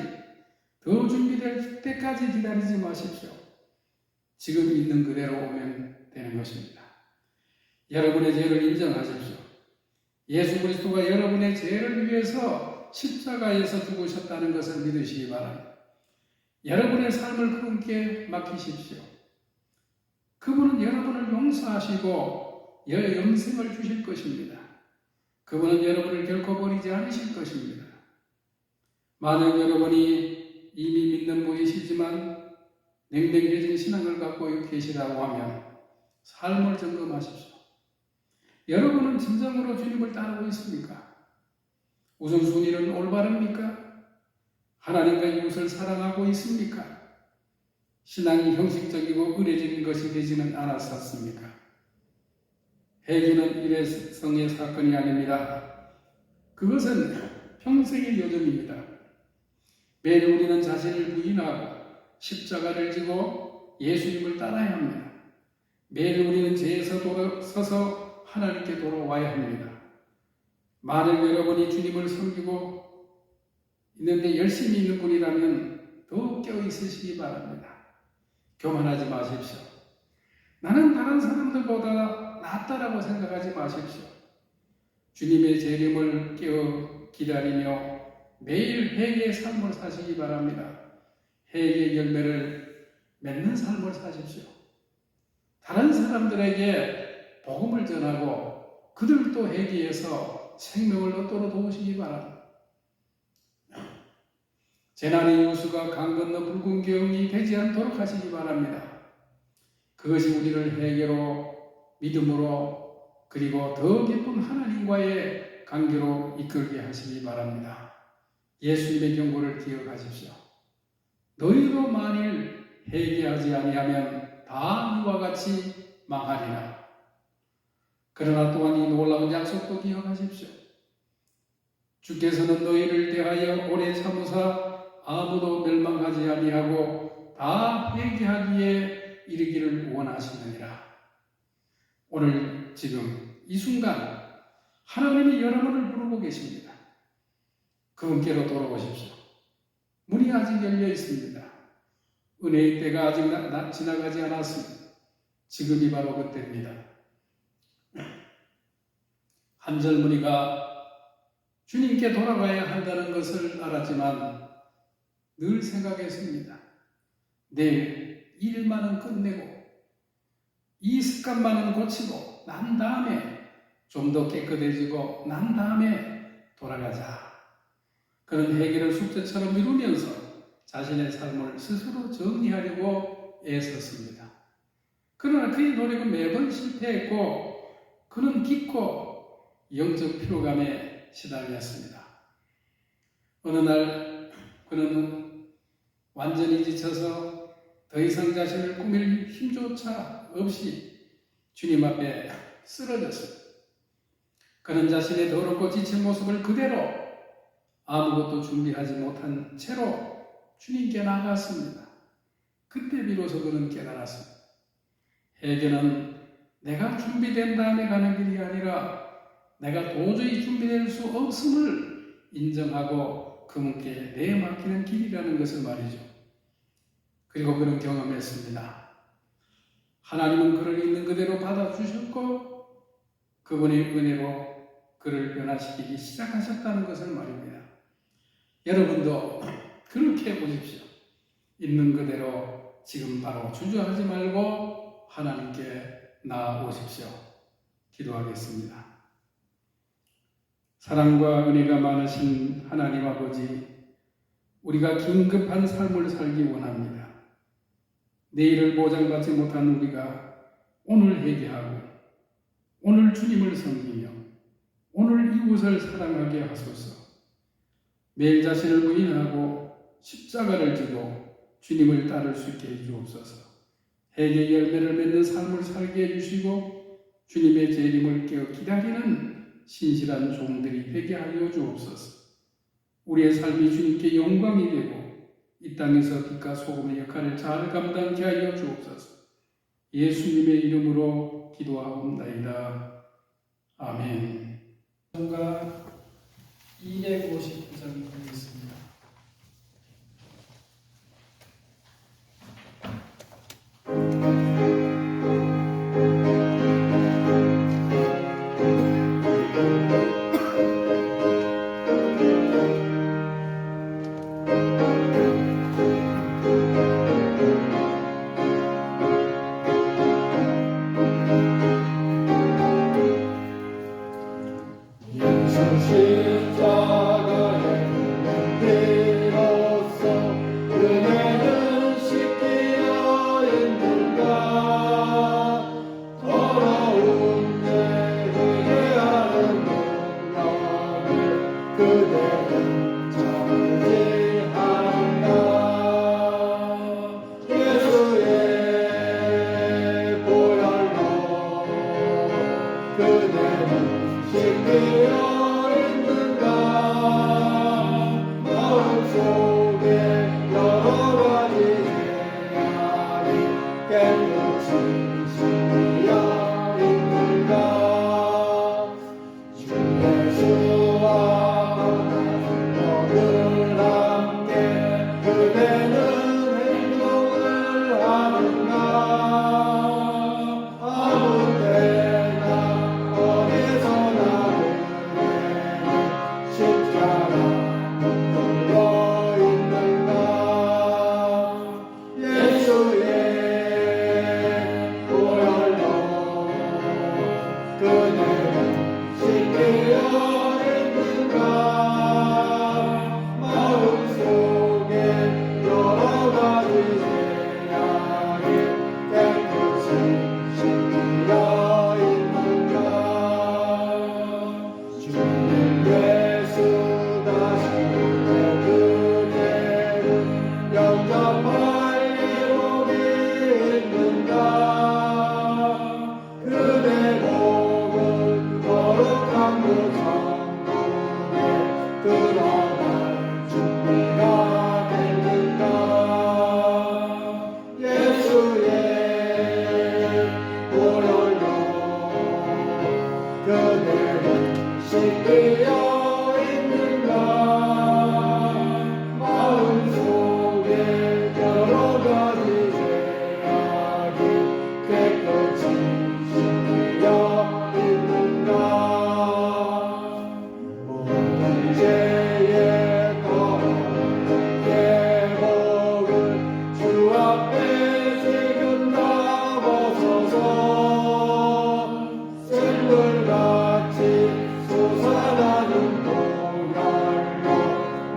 더 준비될 때까지 기다리지 마십시오. 지금 있는 그대로 오면 되는 것입니다. 여러분의 죄를 인정하십시오. 예수 그리스도가 여러분의 죄를 위해서 십자가에서 죽으셨다는 것을 믿으시기 바랍니다. 여러분의 삶을 그분께 맡기십시오. 그분은 여러분을 용서하시고 영생을 주실 것입니다. 그분은 여러분을 결코 버리지 않으실 것입니다. 만약 여러분이 이미 믿는 분이시지만 냉랭해진 신앙을 갖고 계시다고 하면 삶을 점검하십시오. 여러분은 진정으로 주님을 따르고 있습니까? 우선순위는 올바릅니까? 하나님과 이웃을 사랑하고 있습니까? 신앙이 형식적이고 의례적인 것이 되지는 않았었습니까? 회개는 일회성의 사건이 아닙니다. 그것은 평생의 여정입니다. 매일 우리는 자신을 부인하고 십자가를 지고 예수님을 따라야 합니다. 매일 우리는 죄에서 서서 하나님께 돌아와야 합니다. 만약 여러분이 주님을 섬기고 있는데 열심히 있는 분이라면 더욱 깨어 있으시기 바랍니다. 교만하지 마십시오. 나는 다른 사람들보다 낫다라고 생각하지 마십시오. 주님의 재림을 깨어 기다리며 매일 회개의 삶을 사시기 바랍니다. 회개의 열매를 맺는 삶을 사십시오. 다른 사람들에게 복음을 전하고 그들도 회개해서 생명을 얻도록 도우시기 바랍니다. 재난의 요수가 강 건너 붉은 경이 되지 않도록 하시기 바랍니다. 그것이 우리를 회개로, 믿음으로, 그리고 더 깊은 하나님과의 관계로 이끌게 하시기 바랍니다. 예수님의 경고를 기억하십시오. 너희도 만일 회개하지 아니하면 다 이와 같이 망하리라. 그러나 또한 이 놀라운 약속도 기억하십시오. 주께서는 너희를 대하여 오래 참으사 아무도 멸망하지 아니하고 다 회개하기에 이르기를 원하시느니라. 오늘 지금 이 순간 하나님이 여러분을 부르고 계십니다. 그분께로 돌아오십시오. 문이 아직 열려 있습니다. 은혜의 때가 아직 지나가지 않았습니다. 지금이 바로 그때입니다. 한 젊은이가 주님께 돌아가야 한다는 것을 알았지만 늘 생각했습니다. 내일 일만은 끝내고 이 습관만은 고치고 난 다음에 좀 더 깨끗해지고 난 다음에 돌아가자. 그런 해결을 숙제처럼 미루면서 자신의 삶을 스스로 정리하려고 애썼습니다. 그러나 그의 노력은 매번 실패했고 그는 깊고 영적 피로감에 시달렸습니다. 어느 날 그는 완전히 지쳐서 더 이상 자신을 꾸밀 힘조차 없이 주님 앞에 쓰러졌습니다. 그는 자신의 더럽고 지친 모습을 그대로 아무것도 준비하지 못한 채로 주님께 나갔습니다. 그때 비로소 그는 깨달았습니다. 회개는 내가 준비된 다음에 가는 길이 아니라 내가 도저히 준비될 수 없음을 인정하고 그분께 내맡기는 길이라는 것을 말이죠. 그리고 그는 경험했습니다. 하나님은 그를 있는 그대로 받아주셨고 그분의 은혜로 그를 변화시키기 시작하셨다는 것을 말입니다. 여러분도 그렇게 보십시오. 있는 그대로 지금 바로 주저하지 말고 하나님께 나아오십시오. 기도하겠습니다. 사랑과 은혜가 많으신 하나님 아버지, 우리가 긴급한 삶을 살기 원합니다. 내일을 보장받지 못한 우리가 오늘 회개하고 오늘 주님을 섬기며 오늘 이웃을 사랑하게 하소서. 매일 자신을 부인하고 십자가를 지고 주님을 따를 수 있게 해주옵소서. 회개의 열매를 맺는 삶을 살게 해주시고 주님의 재림을 깨어 기다리는 신실한 종들이 되게 하여 주옵소서. 우리의 삶이 주님께 영광이 되고 이 땅에서 빛과 소금의 역할을 잘 감당케 하여 주옵소서. 예수님의 이름으로 기도하옵나이다. 아멘. 가 259장이 되겠습니다. 십자가에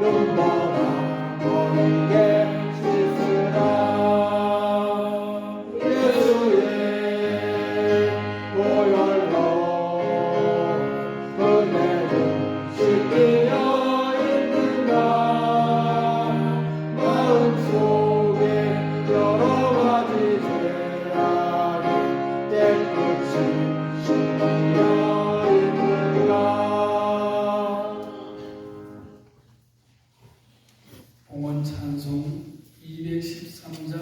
눈보라 보이게 씻으라 예수의 보혈로 은혜를 씻기려 있는가 마음속에 여러 가지 죄악이 깨끗이 씻기려 있는가. 봉헌 찬송 213장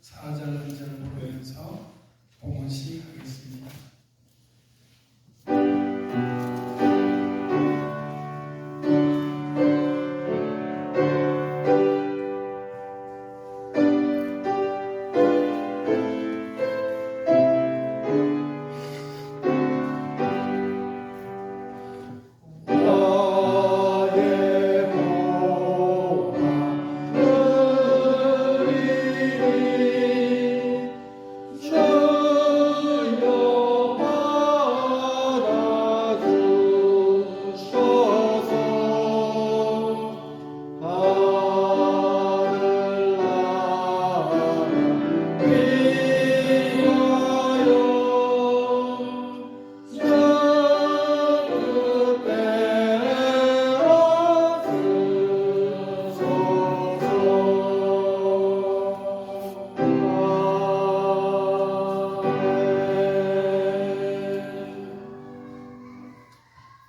4절 1절을 부르면서 봉헌식 하겠습니다.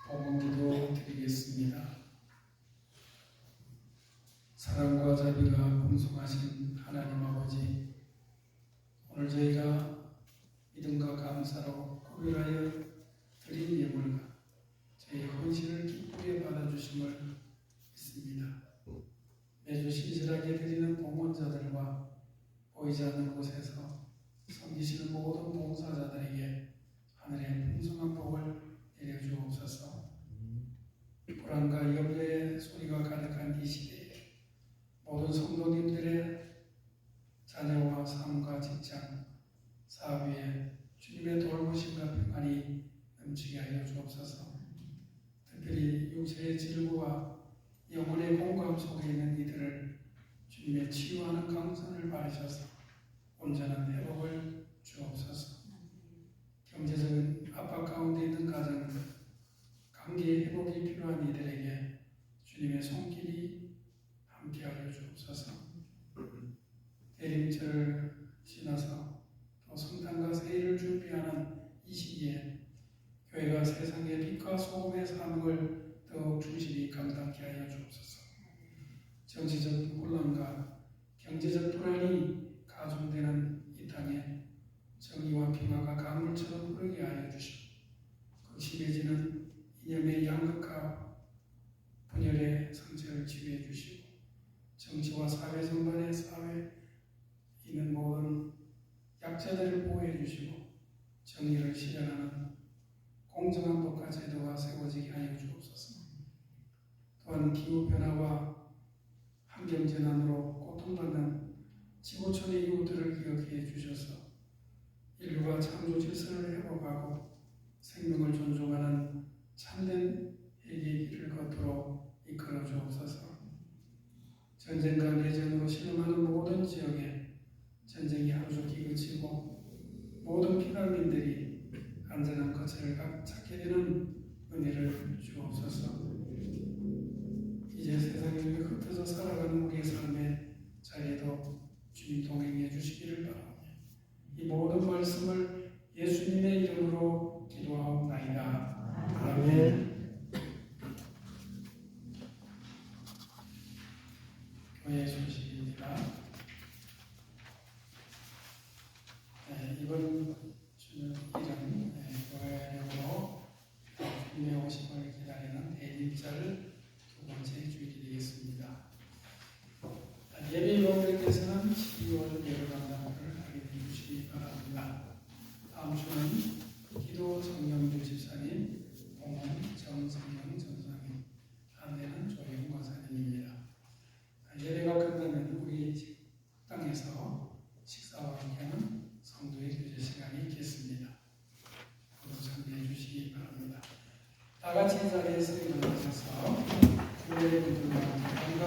봉헌기도 드리겠습니다. 사랑과 자비가 풍성하신 하나님 아버지, 오늘 저희가 믿음과 감사로 구별하여 드린 예물과 저희 헌신을 기쁘게 받아주심을 믿습니다. 매주 신실하게 드리는 봉헌자들과 보이지 않는 곳에서 섬기시는 모든 봉사자들에게 하늘의 풍성한 복을 내려주옵소서. 불안과 염려의 소리가 가득한 이 시대에 모든 성도님들의 자녀와 삶과 직장, 사업 위에 주님의 돌보심과 평안이 넘치게 하여 주옵소서. 특별히 육체의 질구와 영혼의 공감 속에 있는 이들을 주님의 치유하는 강선을 바르셔서 온전한 회복을 주옵소서. 경제적인 압박 가운데 있는 가정은 관계의 회복이 필요한 이들에게 주님의 손길이 함께하여 주옵소서. 대림절을 지나서 또 성탄과 새해를 준비하는 이 시기에 교회가 세상의 빛과 소금의 사명을 더욱 충실히 감당케 하여 주옵소서. 정치적 혼란과 경제적 불안이 가중되는 이 땅에 정의와 평화가 강물처럼 흐르게 하여 주시고 극심해지는 이념의 양극화 분열의 상처를 치유해 주시고 정치와 사회 전반의 사회에 있는 모든 약자들을 보호해 주시고 정의를 실현하는 공정한 법과 제도가 세워지게 하여 주옵소서. 또한 기후변화와 환경재난으로 고통받는 지구촌의 이웃들을 기억해 주셔서 인류가 창조 질서를 회복하고 생명을 존중하는 참된 회개의 길을 걷도록 이끌어 주옵소서. 전쟁과 내전으로 신음하는 모든 지역에 전쟁이 하루속히 그치고 모든 피난민들이 안전한 거처를 찾게 되는 은혜를 주옵소서. 이제 세상에 흩어져 살아가는 우리의 삶의 자리에도 주님 동행해 주시기를 바랍니다. 이 모든 말씀을 예수님의 이름으로 기도하옵나이다. 아멘. 교회 소식입니다. 이번 주는 이런 교회로 주님의 오심을 기다리는 대림절 두 번째 주일이 되겠습니다. 예비 여러분께서는 12월 예배 감당을 하게 해주시기 바랍니다. 다음 주는 기도 정영주 집사님, 봉헌 정성영 전사님, 안내는 조영 권사님입니다. 예배가 끝나면 우리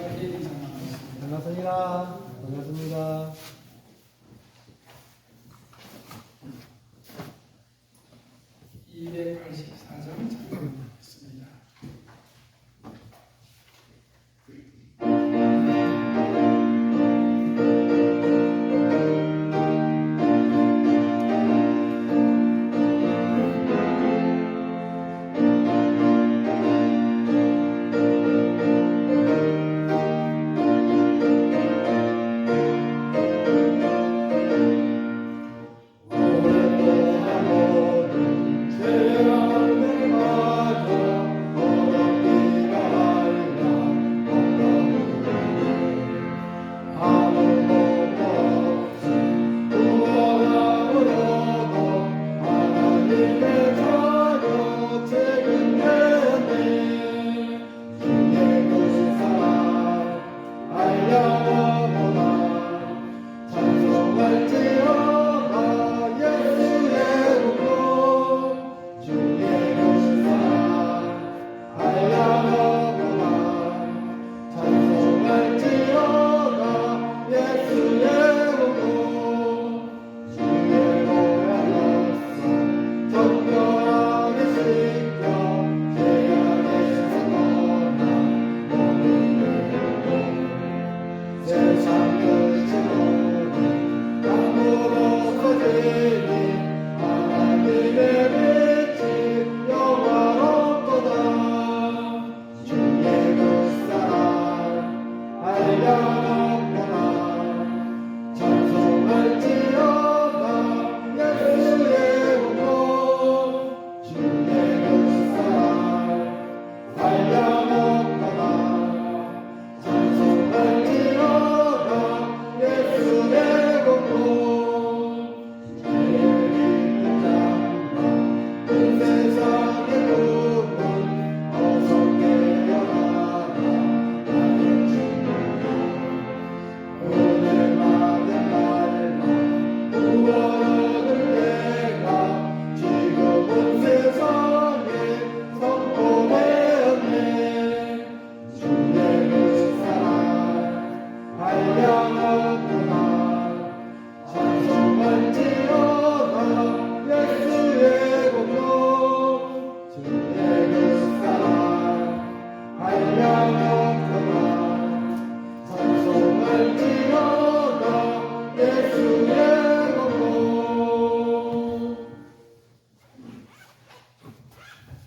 감사하게 인사하겠습니다. 반갑습니다. 반갑습니다. 284장 작성했습니다.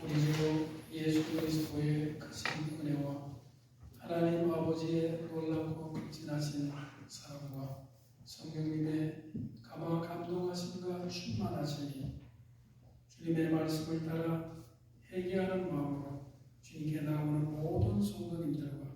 우리 주 예수 그리스도의 크신 은혜와 하나님 아버지의 놀랍고 극진하신 사랑과 성령님의 감화 감동하심과 충만하심이 주님의 말씀을 따라 회개하는 마음으로 주님께 나오는 모든 성도님들과